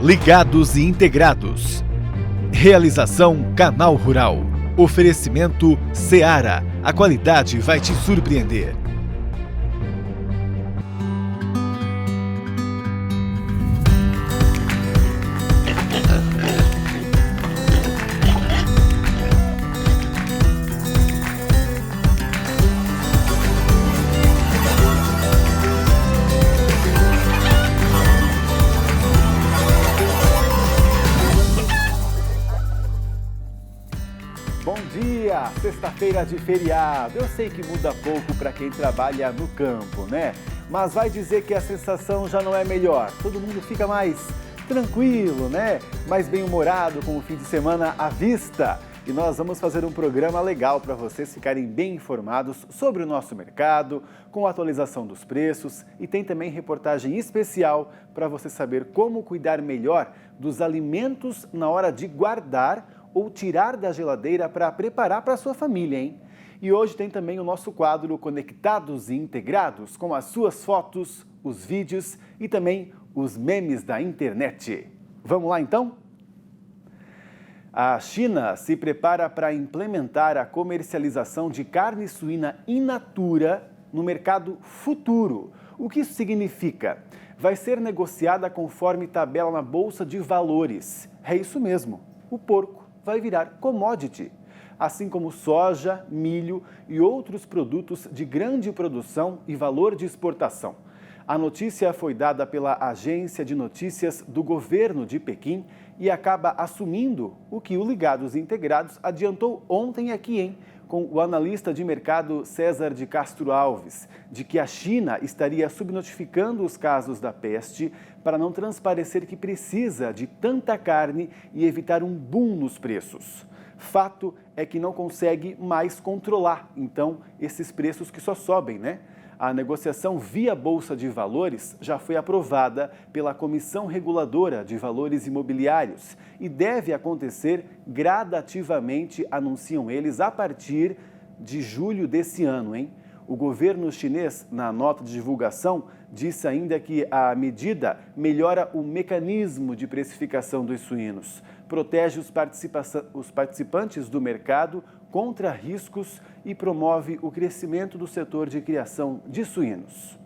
Ligados e integrados. Realização Canal Rural. Oferecimento Seara. A qualidade vai te surpreender. Sexta-feira de feriado, eu sei que muda pouco para quem trabalha no campo, né? Mas vai dizer que a sensação já não é melhor, todo mundo fica mais tranquilo, né? Mais bem-humorado com o fim de semana à vista. E nós vamos fazer um programa legal para vocês ficarem bem informados sobre o nosso mercado, com atualização dos preços e tem também reportagem especial para você saber como cuidar melhor dos alimentos na hora de guardar ou tirar da geladeira para preparar para a sua família, hein? E hoje tem também o nosso quadro Conectados e Integrados, com as suas fotos, os vídeos e também os memes da internet. Vamos lá então? A China se prepara para implementar a comercialização de carne suína in natura no mercado futuro. O que isso significa? Vai ser negociada conforme tabela na Bolsa de Valores. É isso mesmo, o porco vai virar commodity, assim como soja, milho e outros produtos de grande produção e valor de exportação. A notícia foi dada pela agência de notícias do governo de Pequim e acaba assumindo o que o Ligados Integrados adiantou ontem aqui, hein? Com o analista de mercado César de Castro Alves, de que a China estaria subnotificando os casos da peste para não transparecer que precisa de tanta carne e evitar um boom nos preços. Fato é que não consegue mais controlar, então, esses preços que só sobem, né? A negociação via Bolsa de Valores já foi aprovada pela Comissão Reguladora de Valores Imobiliários e deve acontecer gradativamente, anunciam eles, a partir de julho desse ano, hein? O governo chinês, na nota de divulgação, disse ainda que a medida melhora o mecanismo de precificação dos suínos, protege os participantes do mercado contra riscos e promove o crescimento do setor de criação de suínos.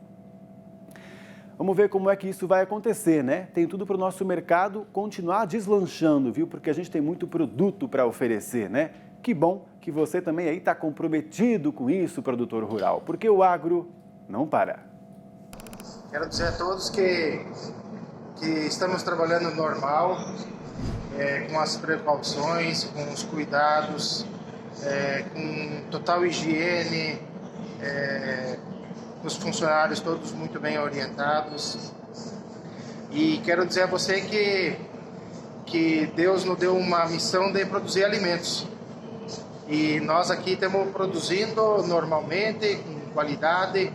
Vamos ver como é que isso vai acontecer, né? Tem tudo para o nosso mercado continuar deslanchando, viu? Porque a gente tem muito produto para oferecer, né? Que bom que você também aí está comprometido com isso, produtor rural, porque o agro não para. Quero dizer a todos que estamos trabalhando normal, com as precauções, com os cuidados, com total higiene, os funcionários todos muito bem orientados. E quero dizer a você que Deus nos deu uma missão de produzir alimentos. E nós aqui estamos produzindo normalmente, com qualidade,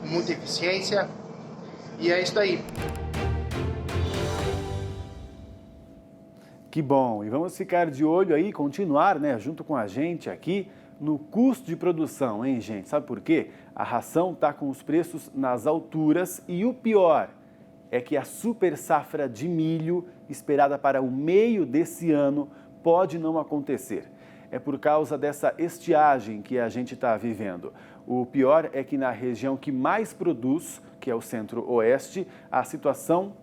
com muita eficiência. E é isso aí. Que bom! E vamos ficar de olho aí, continuar, né, junto com a gente aqui, no custo de produção, hein, gente? Sabe por quê? A ração está com os preços nas alturas e o pior é que a super safra de milho, esperada para o meio desse ano, pode não acontecer. É por causa dessa estiagem que a gente está vivendo. O pior é que na região que mais produz, que é o centro-oeste, a situação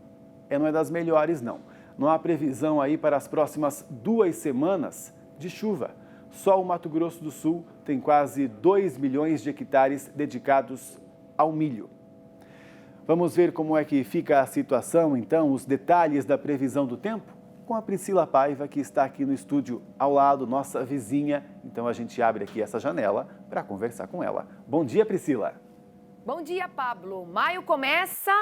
não é das melhores, não. Não há previsão aí para as próximas 2 semanas de chuva. Só o Mato Grosso do Sul tem quase 2 milhões de hectares dedicados ao milho. Vamos ver como é que fica a situação, então, os detalhes da previsão do tempo? Com a Priscila Paiva, que está aqui no estúdio ao lado, nossa vizinha. Então a gente abre aqui essa janela para conversar com ela. Bom dia, Priscila. Bom dia, Pablo. Maio começa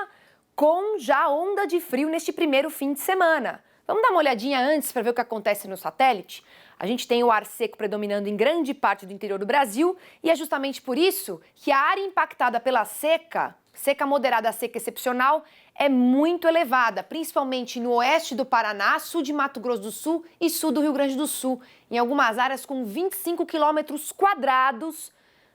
com já onda de frio neste primeiro fim de semana. Vamos dar uma olhadinha antes para ver o que acontece no satélite? A gente tem o ar seco predominando em grande parte do interior do Brasil e é justamente por isso que a área impactada pela seca moderada a seca excepcional, é muito elevada, principalmente no oeste do Paraná, sul de Mato Grosso do Sul e sul do Rio Grande do Sul, em algumas áreas com 25 quilômetros quadrados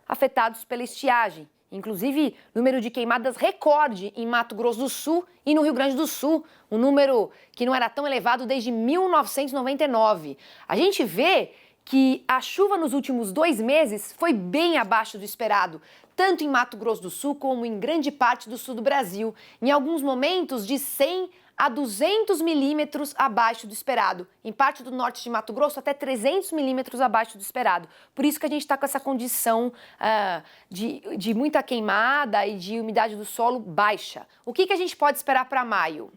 afetados pela estiagem. Inclusive, número de queimadas recorde em Mato Grosso do Sul e no Rio Grande do Sul, um número que não era tão elevado desde 1999. A gente vê que a chuva nos últimos 2 meses foi bem abaixo do esperado, tanto em Mato Grosso do Sul como em grande parte do sul do Brasil, em alguns momentos de 100 a 200 milímetros abaixo do esperado. Em parte do norte de Mato Grosso, até 300 milímetros abaixo do esperado. Por isso que a gente está com essa condição de muita queimada e de umidade do solo baixa. O que a gente pode esperar para maio?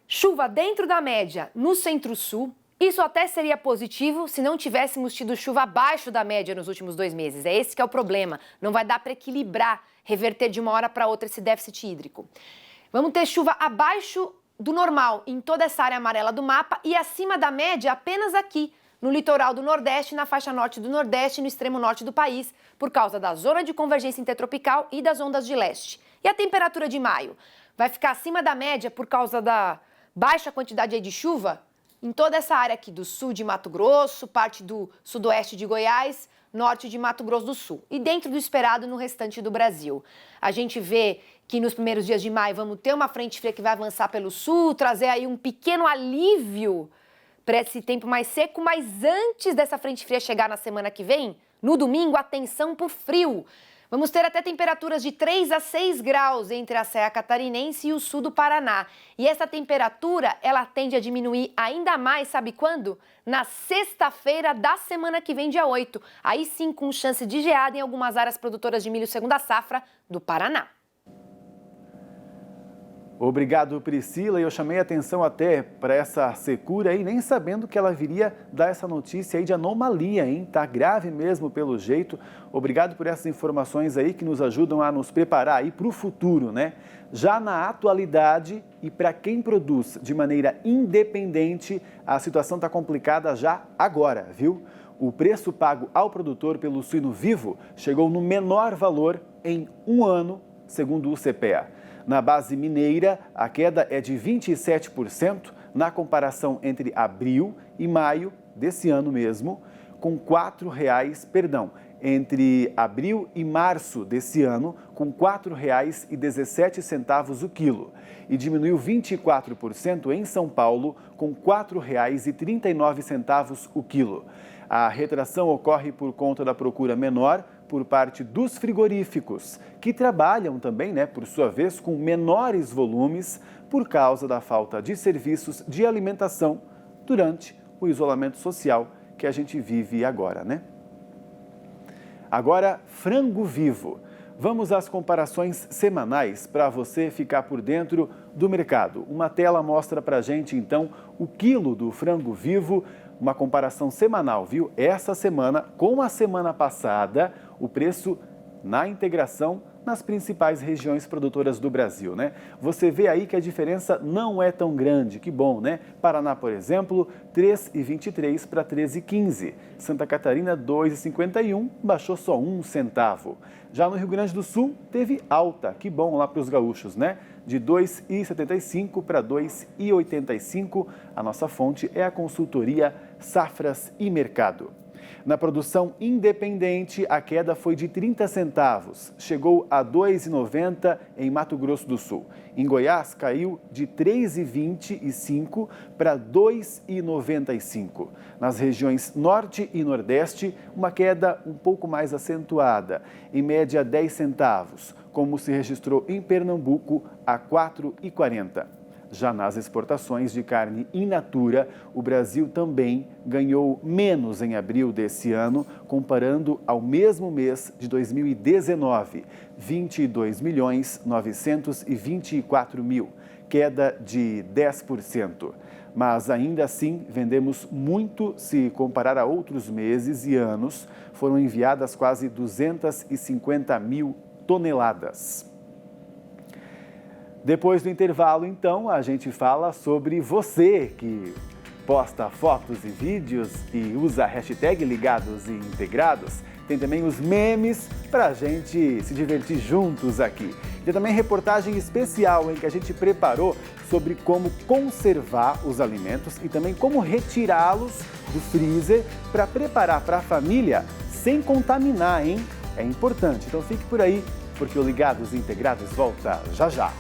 Chuva dentro da média no centro-sul. Isso até seria positivo se não tivéssemos tido chuva abaixo da média nos últimos 2 meses. É esse que é o problema. Não vai dar para equilibrar, reverter de uma hora para outra esse déficit hídrico. Vamos ter chuva abaixo do normal em toda essa área amarela do mapa e acima da média apenas aqui, no litoral do Nordeste, na faixa norte do Nordeste e no extremo norte do país, por causa da zona de convergência intertropical e das ondas de leste. E a temperatura de maio? Vai ficar acima da média por causa da baixa quantidade de chuva? Em toda essa área aqui do sul de Mato Grosso, parte do sudoeste de Goiás, norte de Mato Grosso do Sul e dentro do esperado no restante do Brasil. A gente vê que nos primeiros dias de maio vamos ter uma frente fria que vai avançar pelo sul, trazer aí um pequeno alívio para esse tempo mais seco, mas antes dessa frente fria chegar na semana que vem, no domingo, atenção pro frio. Vamos ter até temperaturas de 3 a 6 graus entre a Serra Catarinense e o sul do Paraná. E essa temperatura, ela tende a diminuir ainda mais, sabe quando? Na sexta-feira da semana que vem, dia 8. Aí sim, com chance de geada em algumas áreas produtoras de milho segunda safra do Paraná. Obrigado, Priscila. E eu chamei a atenção até para essa secura aí, nem sabendo que ela viria dar essa notícia aí de anomalia, hein? Tá grave mesmo pelo jeito. Obrigado por essas informações aí que nos ajudam a nos preparar aí para o futuro, né? Já na atualidade e para quem produz de maneira independente, a situação está complicada já agora, viu? O preço pago ao produtor pelo suíno vivo chegou no menor valor em 1 ano, segundo o CPEA. Na base mineira, a queda é de 27% na comparação entre abril e maio desse ano mesmo, com entre abril e março desse ano, com R$ 4,17 o quilo. E diminuiu 24% em São Paulo, com R$ 4,39 o quilo. A retração ocorre por conta da procura menor por parte dos frigoríficos, que trabalham também, por sua vez, com menores volumes por causa da falta de serviços de alimentação durante o isolamento social que a gente vive agora, né? Agora, frango vivo. Vamos às comparações semanais para você ficar por dentro do mercado. Uma tela mostra para a gente, então, o quilo do frango vivo, uma comparação semanal, viu? Essa semana com a semana passada, o preço na integração nas principais regiões produtoras do Brasil, né? Você vê aí que a diferença não é tão grande, que bom, né? Paraná, por exemplo, R$ 3,23 para R$ 13,15. Santa Catarina, R$ 2,51, baixou só 1 centavo. Já no Rio Grande do Sul, teve alta, que bom lá para os gaúchos, né? De R$ 2,75 para R$ 2,85. A nossa fonte é a consultoria Safras e Mercado. Na produção independente, a queda foi de 30 centavos, chegou a R$ 2,90 em Mato Grosso do Sul. Em Goiás, caiu de R$ 3,25 para R$ 2,95. Nas regiões Norte e Nordeste, uma queda um pouco mais acentuada, em média 10 centavos, como se registrou em Pernambuco a R$ 4,40. Já nas exportações de carne in natura, o Brasil também ganhou menos em abril desse ano, comparando ao mesmo mês de 2019, 22.924.000, queda de 10%. Mas ainda assim, vendemos muito se comparar a outros meses e anos. Foram enviadas quase 250.000 toneladas. Depois do intervalo, então, a gente fala sobre você que posta fotos e vídeos e usa a hashtag Ligados e Integrados. Tem também os memes para a gente se divertir juntos aqui. Tem também reportagem especial que a gente preparou sobre como conservar os alimentos e também como retirá-los do freezer para preparar para a família sem contaminar, hein? É importante, então fique por aí porque o Ligados Integrados volta já já.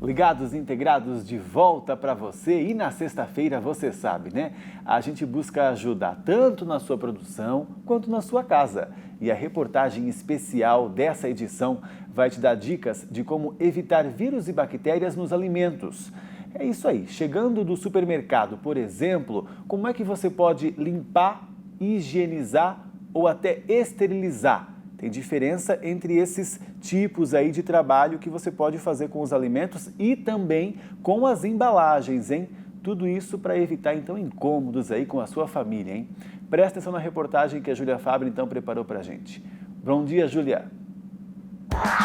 Ligados Integrados de volta para você, e na sexta-feira você sabe, né? A gente busca ajudar tanto na sua produção quanto na sua casa. E a reportagem especial dessa edição vai te dar dicas de como evitar vírus e bactérias nos alimentos. É isso aí, chegando do supermercado, por exemplo, como é que você pode limpar, higienizar ou até esterilizar? Tem diferença entre esses tipos aí de trabalho que você pode fazer com os alimentos e também com as embalagens, hein? Tudo isso para evitar, então, incômodos aí com a sua família, hein? Presta atenção na reportagem que a Júlia Fabre, então, preparou para a gente. Bom dia, Júlia!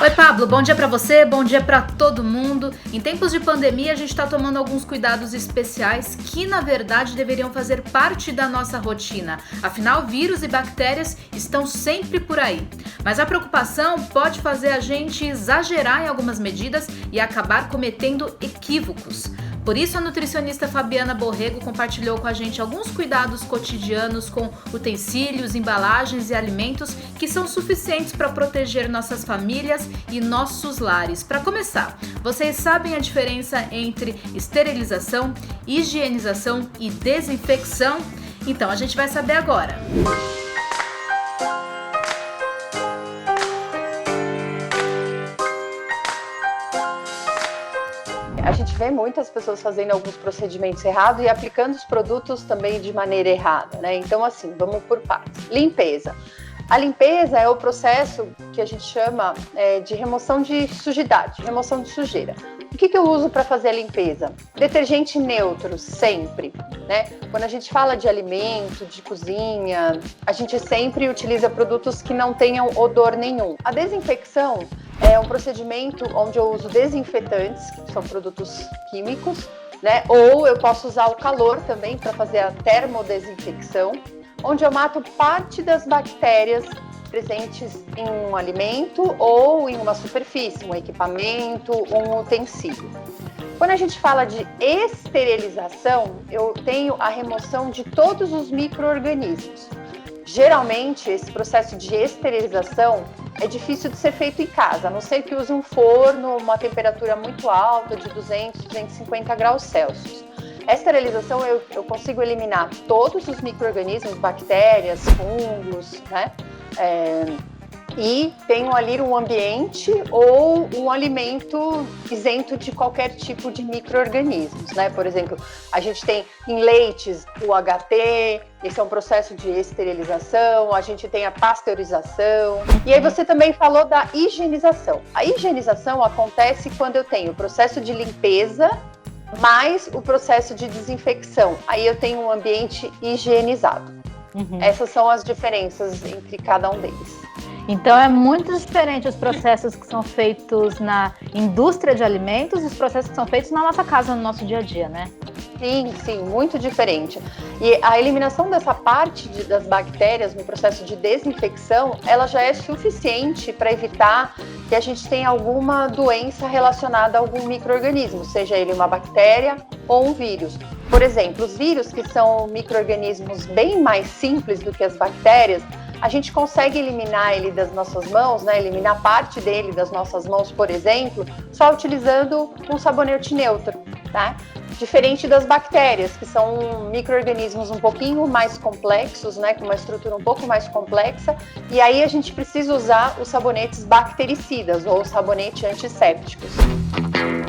Oi, Pablo, bom dia para você, bom dia para todo mundo. Em tempos de pandemia, a gente está tomando alguns cuidados especiais que, na verdade, deveriam fazer parte da nossa rotina. Afinal, vírus e bactérias estão sempre por aí. Mas a preocupação pode fazer a gente exagerar em algumas medidas e acabar cometendo equívocos. Por isso, a nutricionista Fabiana Borrego compartilhou com a gente alguns cuidados cotidianos com utensílios, embalagens e alimentos que são suficientes para proteger nossas famílias e nossos lares. Para começar, vocês sabem a diferença entre esterilização, higienização e desinfecção? Então, a gente vai saber agora. A gente vê muitas pessoas fazendo alguns procedimentos errados e aplicando os produtos também de maneira errada, né? Então, assim, vamos por partes. Limpeza. A limpeza é o processo que a gente chama de remoção de sujidade, remoção de sujeira. O que eu uso para fazer a limpeza? Detergente neutro, sempre, né? Quando a gente fala de alimento, de cozinha, a gente sempre utiliza produtos que não tenham odor nenhum. A desinfecção é um procedimento onde eu uso desinfetantes, que são produtos químicos, né? Ou eu posso usar o calor também para fazer a termodesinfecção, onde eu mato parte das bactérias presentes em um alimento ou em uma superfície, um equipamento, um utensílio. Quando a gente fala de esterilização, eu tenho a remoção de todos os micro-organismos. Geralmente, esse processo de esterilização é difícil de ser feito em casa, a não ser que use um forno, uma temperatura muito alta, de 200, 250 graus Celsius. A esterilização, eu consigo eliminar todos os micro-organismos, bactérias, fungos, né? E tenho ali um ambiente ou um alimento isento de qualquer tipo de micro-organismos, né? Por exemplo, a gente tem em leites o HT, esse é um processo de esterilização, a gente tem a pasteurização. E aí você também falou da higienização. A higienização acontece quando eu tenho o processo de limpeza mais o processo de desinfecção. Aí eu tenho um ambiente higienizado. Essas são as diferenças entre cada um deles. Então é muito diferente os processos que são feitos na indústria de alimentos e os processos que são feitos na nossa casa, no nosso dia a dia, né? Sim, muito diferente. E a eliminação dessa parte das bactérias no processo de desinfecção, ela já é suficiente para evitar que a gente tenha alguma doença relacionada a algum micro-organismo, seja ele uma bactéria ou um vírus. Por exemplo, os vírus, que são micro-organismos bem mais simples do que as bactérias, a gente consegue eliminar ele das nossas mãos, né? Eliminar parte dele das nossas mãos, por exemplo, só utilizando um sabonete neutro, tá? Diferente das bactérias, que são micro-organismos um pouquinho mais complexos, né? Com uma estrutura um pouco mais complexa, e aí a gente precisa usar os sabonetes bactericidas ou sabonete antissépticos.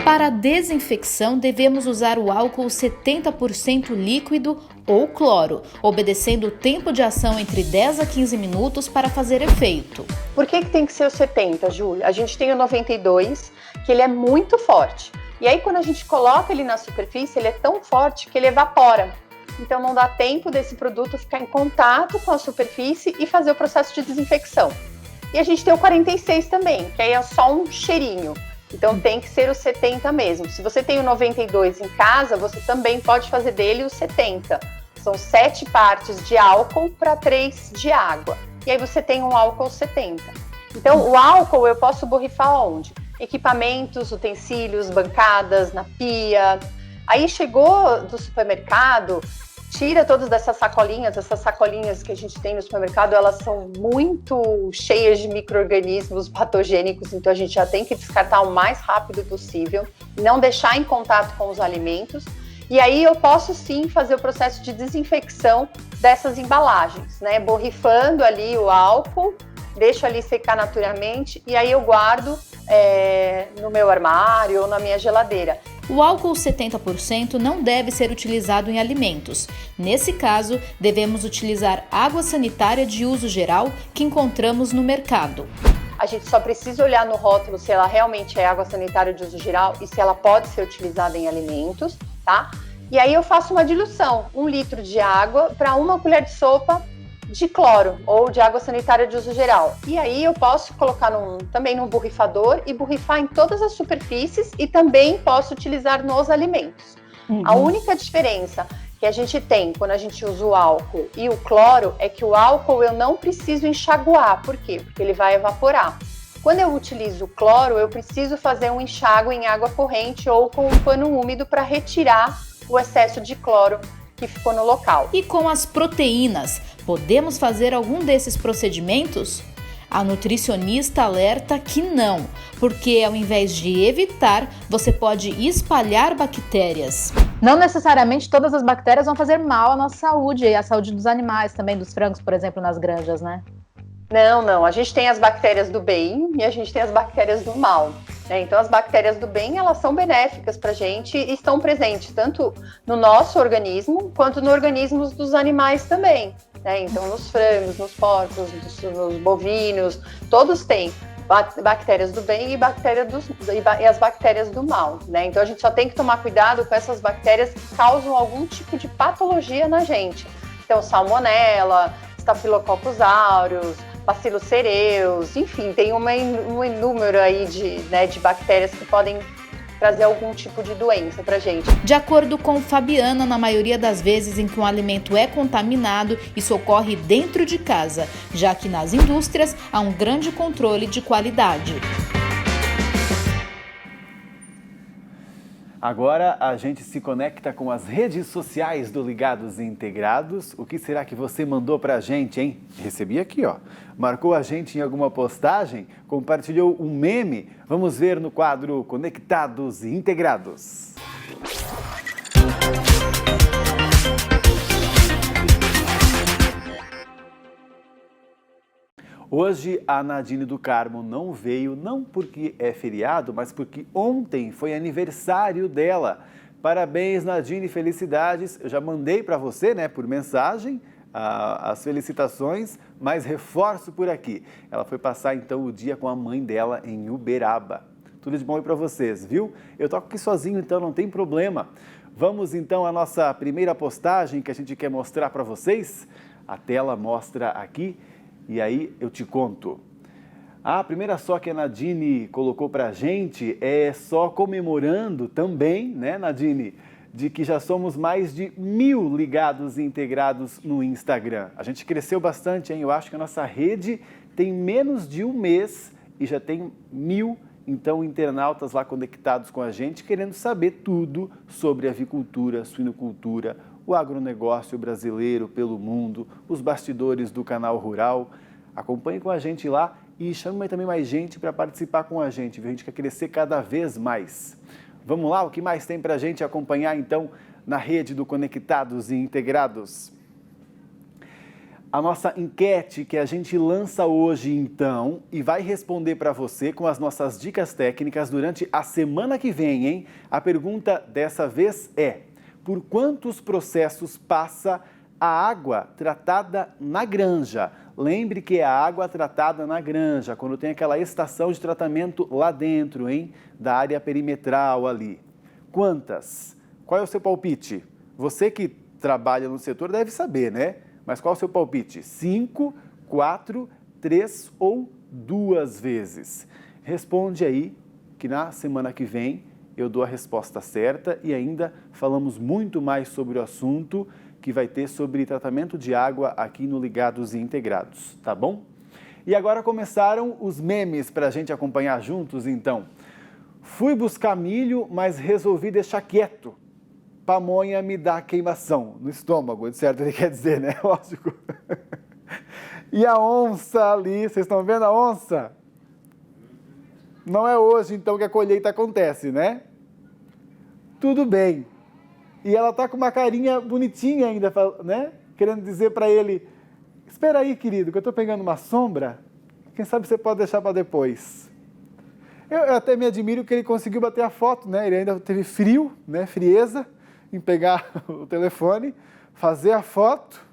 Para a desinfecção, devemos usar o álcool 70% líquido ou cloro, obedecendo o tempo de ação entre 10 a 15 minutos para fazer efeito. Por que tem que ser o 70, Júlia? A gente tem o 92, que ele é muito forte. E aí, quando a gente coloca ele na superfície, ele é tão forte que ele evapora. Então, não dá tempo desse produto ficar em contato com a superfície e fazer o processo de desinfecção. E a gente tem o 46 também, que aí é só um cheirinho. Então, tem que ser o 70 mesmo. Se você tem o 92 em casa, você também pode fazer dele o 70. São 7 partes de álcool para 3 de água. E aí você tem um álcool 70. Então, o álcool eu posso borrifar onde? Equipamentos, utensílios, bancadas, na pia. Aí chegou do supermercado, tira todas essas sacolinhas que a gente tem no supermercado, elas são muito cheias de micro-organismos patogênicos, então a gente já tem que descartar o mais rápido possível, não deixar em contato com os alimentos. E aí eu posso sim fazer o processo de desinfecção dessas embalagens, né? Borrifando ali o álcool, deixo ali secar naturalmente e aí eu guardo no meu armário ou na minha geladeira. O álcool 70% não deve ser utilizado em alimentos. Nesse caso, devemos utilizar água sanitária de uso geral que encontramos no mercado. A gente só precisa olhar no rótulo se ela realmente é água sanitária de uso geral e se ela pode ser utilizada em alimentos, tá? E aí eu faço uma diluição, 1 litro de água para 1 colher de sopa de cloro ou de água sanitária de uso geral. E aí eu posso colocar também num borrifador e borrifar em todas as superfícies e também posso utilizar nos alimentos. A única diferença que a gente tem quando a gente usa o álcool e o cloro é que o álcool eu não preciso enxaguar. Por quê? Porque ele vai evaporar. Quando eu utilizo o cloro, eu preciso fazer um enxágue em água corrente ou com um pano úmido para retirar o excesso de cloro que ficou no local. E com as proteínas, podemos fazer algum desses procedimentos? A nutricionista alerta que não, porque ao invés de evitar, você pode espalhar bactérias. Não necessariamente todas as bactérias vão fazer mal à nossa saúde e à saúde dos animais também, dos frangos, por exemplo, nas granjas, né? Não. A gente tem as bactérias do bem e a gente tem as bactérias do mal. Né? Então, as bactérias do bem, elas são benéficas para a gente e estão presentes tanto no nosso organismo quanto no organismo dos animais também. Né? Então, nos frangos, nos porcos, nos bovinos, todos têm bactérias do bem e as bactérias do mal. Né? Então, a gente só tem que tomar cuidado com essas bactérias que causam algum tipo de patologia na gente. Então, salmonela, Staphylococcus aureus, Bacillus cereus, enfim, tem um número aí de bactérias que podem trazer algum tipo de doença pra gente. De acordo com Fabiana, na maioria das vezes em que um alimento é contaminado, isso ocorre dentro de casa, já que nas indústrias há um grande controle de qualidade. Agora a gente se conecta com as redes sociais do Ligados e Integrados. O que será que você mandou pra gente, hein? Recebi aqui, ó. Marcou a gente em alguma postagem? Compartilhou um meme? Vamos ver no quadro Conectados e Integrados. Hoje a Nadine do Carmo não veio, não porque é feriado, mas porque ontem foi aniversário dela. Parabéns, Nadine, felicidades. Eu já mandei para você, né, por mensagem, as felicitações, mas reforço por aqui. Ela foi passar então o dia com a mãe dela em Uberaba. Tudo de bom aí para vocês, viu? Eu toco aqui sozinho, então não tem problema. Vamos então à nossa primeira postagem que a gente quer mostrar para vocês. A tela mostra aqui. E aí eu te conto. A primeira só que a Nadine colocou pra gente é só comemorando também, né, Nadine, de que já somos mais de 1000 ligados e integrados no Instagram. A gente cresceu bastante, hein? Eu acho que a nossa rede tem menos de um mês e já tem 1000, então, internautas lá conectados com a gente, querendo saber tudo sobre avicultura, suinocultura, o agronegócio brasileiro pelo mundo, os bastidores do Canal Rural. Acompanhe com a gente lá e chame também mais gente para participar com a gente. A gente quer crescer cada vez mais. Vamos lá, o que mais tem para a gente acompanhar então na rede do Conectados e Integrados? A nossa enquete que a gente lança hoje então e vai responder para você com as nossas dicas técnicas durante a semana que vem, hein? A pergunta dessa vez é: por quantos processos passa a água tratada na granja? Lembre que é a água tratada na granja, quando tem aquela estação de tratamento lá dentro, hein? Da área perimetral ali. Quantas? Qual é o seu palpite? Você que trabalha no setor deve saber, né? Mas qual é o seu palpite? 5, 4, 3 ou 2 vezes? Responde aí que na semana que vem eu dou a resposta certa e ainda falamos muito mais sobre o assunto que vai ter sobre tratamento de água aqui no Ligados e Integrados, tá bom? E agora começaram os memes para a gente acompanhar juntos, então. Fui buscar milho, mas resolvi deixar quieto. pamonha me dá queimação no estômago, de certo ele quer dizer, né? Lógico. E a onça ali, vocês estão vendo a onça? Não é hoje, então, que a colheita acontece, né? Tudo bem. E ela tá com uma carinha bonitinha ainda, né? Querendo dizer para ele, espera aí, querido, que eu tô pegando uma sombra. Quem sabe você pode deixar para depois. Eu até me admiro que ele conseguiu bater a foto, né? Ele ainda teve frio, né? Frieza em pegar o telefone, fazer a foto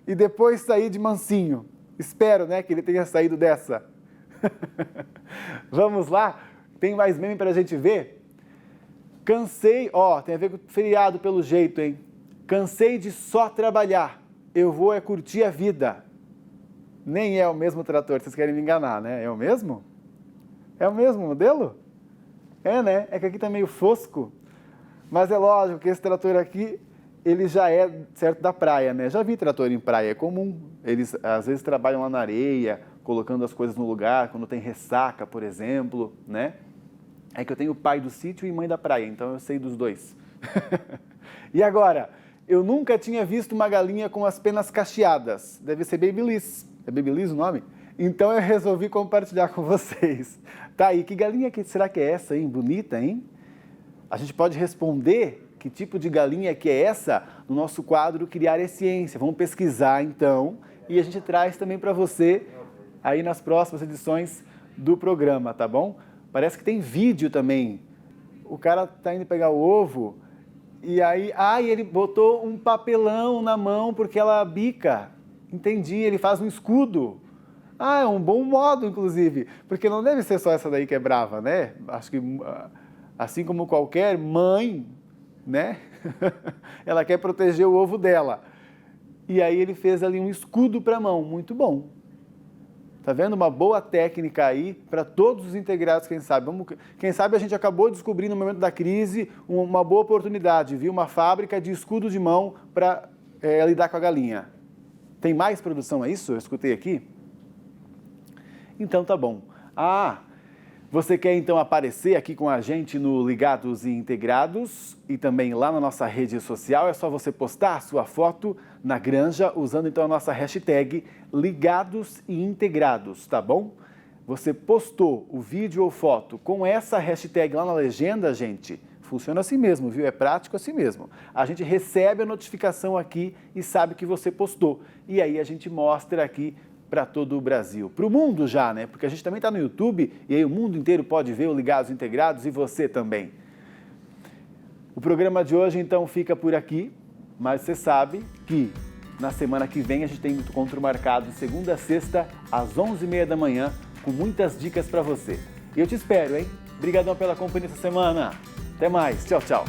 e depois sair de mansinho. Espero, né, que ele tenha saído dessa. Vamos lá? Tem mais meme para a gente ver? Cansei, tem a ver com o feriado pelo jeito, hein? Cansei de só trabalhar, eu vou curtir a vida. Nem é o mesmo trator, vocês querem me enganar, né? É o mesmo? É o mesmo modelo? É, né? É que aqui tá meio fosco, mas é lógico que esse trator aqui, ele já é, certo, da praia, né? Já vi trator em praia, é comum. Eles, às vezes, trabalham lá na areia, colocando as coisas no lugar, quando tem ressaca, por exemplo, né? É que eu tenho pai do sítio e mãe da praia, então eu sei dos dois. E agora, eu nunca tinha visto uma galinha com as penas cacheadas. Deve ser Babyliss. É Babyliss o nome? Então eu resolvi compartilhar com vocês. Tá aí, que galinha que será que é essa, hein? Bonita, hein? A gente pode responder que tipo de galinha que é essa no nosso quadro Criar é Ciência. Vamos pesquisar, então, e a gente traz também para você aí nas próximas edições do programa, tá bom? Parece que tem vídeo também. O cara tá indo pegar o ovo e aí, ele botou um papelão na mão porque ela bica. Entendi, ele faz um escudo. É um bom modo, inclusive, porque não deve ser só essa daí que é brava, né? Acho que, assim como qualquer mãe, né? Ela quer proteger o ovo dela. E aí ele fez ali um escudo para a mão, muito bom. Tá vendo? Uma boa técnica aí para todos os integrados, quem sabe. Quem sabe a gente acabou descobrindo no momento da crise uma boa oportunidade, viu? Uma fábrica de escudo de mão para lidar com a galinha. Tem mais produção, é isso? Eu escutei aqui. Então tá bom. Você quer então aparecer aqui com a gente no Ligados e Integrados e também lá na nossa rede social? É só você postar a sua foto na granja usando então a nossa hashtag Ligados e Integrados, tá bom? Você postou o vídeo ou foto com essa hashtag lá na legenda, gente, funciona assim mesmo, viu? É prático assim mesmo. A gente recebe a notificação aqui e sabe que você postou. E aí a gente mostra aqui para todo o Brasil, para o mundo já, né? Porque a gente também está no YouTube e aí o mundo inteiro pode ver o Ligados Integrados e você também. O programa de hoje, então, fica por aqui, mas você sabe que na semana que vem a gente tem encontro marcado de segunda a sexta, às 11h30 da manhã, com muitas dicas para você. E eu te espero, hein? Obrigadão pela companhia essa semana. Até mais. Tchau, tchau.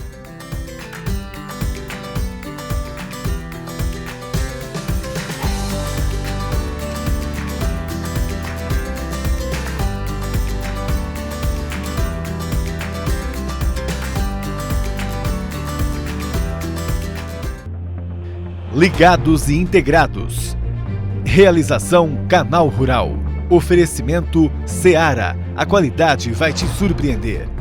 Ligados e Integrados. Realização Canal Rural. Oferecimento Seara. A qualidade vai te surpreender.